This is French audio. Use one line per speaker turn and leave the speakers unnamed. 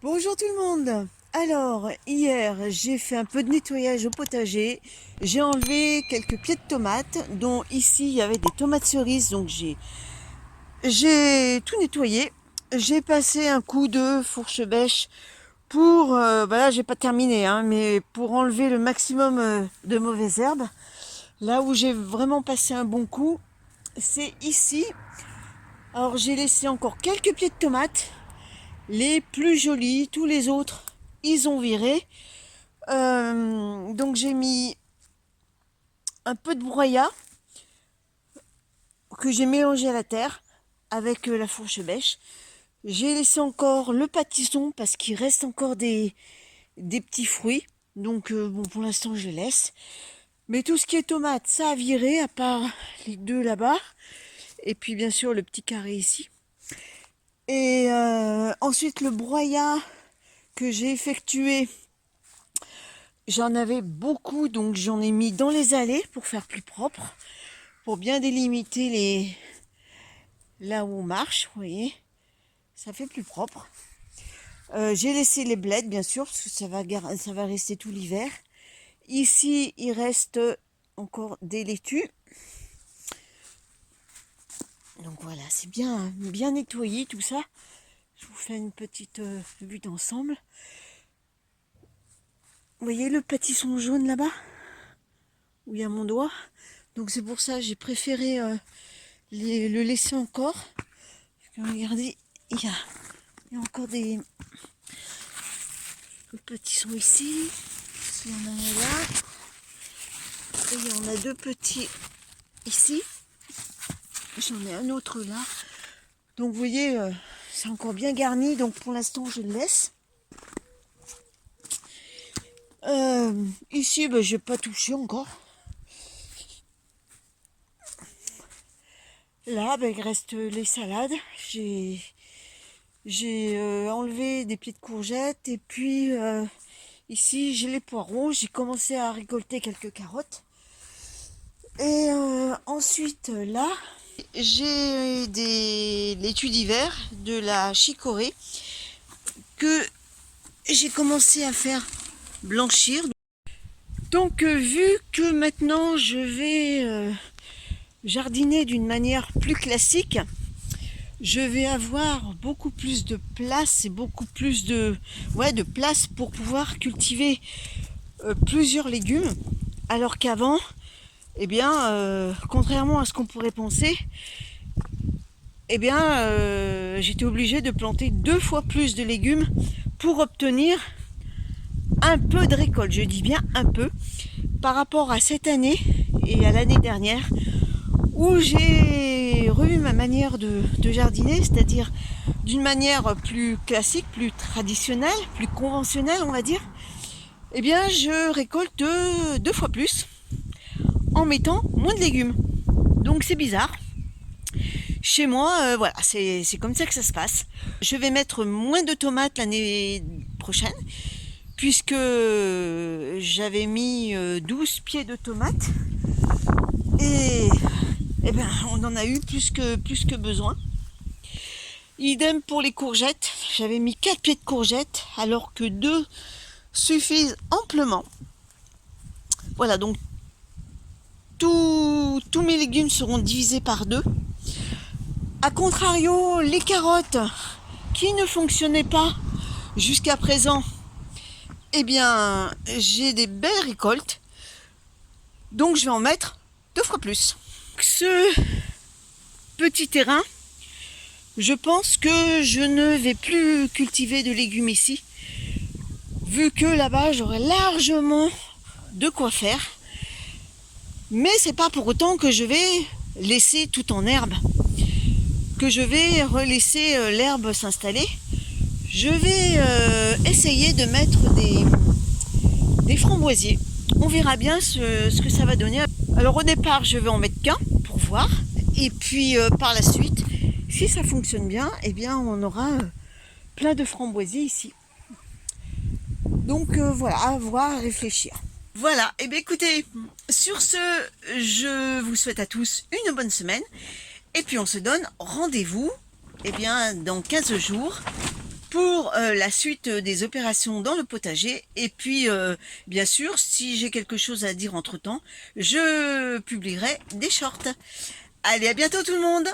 Bonjour tout le monde. Alors, hier, j'ai fait un peu de nettoyage au potager. J'ai enlevé quelques pieds de tomates, dont ici, il y avait des tomates cerises. Donc, j'ai tout nettoyé. J'ai passé un coup de fourche-bêche pour... là, j'ai pas terminé, hein, mais pour enlever le maximum de mauvaises herbes. Là où j'ai vraiment passé un bon coup, c'est ici. Alors, j'ai laissé encore quelques pieds de tomates. Les plus jolis, tous les autres, ils ont viré. Donc j'ai mis un peu de broyat que j'ai mélangé à la terre avec la fourche bêche. J'ai laissé encore le pâtisson parce qu'il reste encore des petits fruits. Donc bon, pour l'instant je laisse. Mais tout ce qui est tomate, ça a viré à part les deux là-bas. Et puis bien sûr le petit carré ici. Et ensuite le broyat que j'ai effectué, j'en avais beaucoup, donc j'en ai mis dans les allées pour faire plus propre, pour bien délimiter là où on marche, vous voyez, ça fait plus propre. J'ai laissé les bleds, bien sûr, parce que ça va rester tout l'hiver. Ici, il reste encore des laitues. Donc voilà, c'est bien nettoyé tout ça. Je vous fais une petite vue d'ensemble. Vous voyez le pâtisson jaune là-bas, où il y a mon doigt. Donc c'est pour ça que j'ai préféré le laisser encore. Regardez, il y a encore des petits sont ici. Il y en a un là. Et il y en a deux petits ici. J'en ai un autre là. Donc vous voyez, c'est encore bien garni. Donc pour l'instant, je le laisse. Ici, ben, je n'ai pas touché encore. Là, ben, il reste les salades. J'ai enlevé des pieds de courgettes. Et puis ici, j'ai les poireaux. J'ai commencé à récolter quelques carottes. Et ensuite, là, j'ai des laitues d'hiver, de la chicorée, que j'ai commencé à faire blanchir. Donc, vu que maintenant je vais jardiner d'une manière plus classique, je vais avoir beaucoup plus de place et beaucoup plus de place pour pouvoir cultiver plusieurs légumes, alors qu'avant, eh bien, contrairement à ce qu'on pourrait penser, eh bien, j'étais obligée de planter 2 fois plus de légumes pour obtenir un peu de récolte. Je dis bien un peu, par rapport à cette année et à l'année dernière, où j'ai revu ma manière de jardiner, c'est-à-dire d'une manière plus classique, plus traditionnelle, plus conventionnelle, on va dire. Eh bien, je récolte 2 fois plus en mettant moins de légumes. Donc c'est bizarre. Chez moi, voilà, c'est comme ça que ça se passe. Je vais mettre moins de tomates l'année prochaine, puisque j'avais mis 12 pieds de tomates. Et ben, on en a eu plus que besoin. Idem pour les courgettes. J'avais mis 4 pieds de courgettes, alors que 2 suffisent amplement. Voilà, donc tous mes légumes seront divisés par 2. A contrario, les carottes qui ne fonctionnaient pas jusqu'à présent, eh bien, j'ai des belles récoltes. Donc, je vais en mettre 2 fois plus. Ce petit terrain, je pense que je ne vais plus cultiver de légumes ici, vu que là-bas, j'aurai largement de quoi faire. Mais c'est pas pour autant que je vais laisser tout en herbe, que je vais relaisser l'herbe s'installer. Je vais essayer de mettre des framboisiers. On verra bien ce que ça va donner. Alors au départ, je vais en mettre qu'un pour voir. Et puis par la suite, si ça fonctionne bien, eh bien on aura plein de framboisiers ici. Donc voilà, à voir, à réfléchir. Voilà, et bien écoutez, sur ce, je vous souhaite à tous une bonne semaine. Et puis on se donne rendez-vous, eh bien, dans 15 jours pour la suite des opérations dans le potager. Et puis, bien sûr, si j'ai quelque chose à dire entre-temps, je publierai des shorts. Allez, à bientôt tout le monde!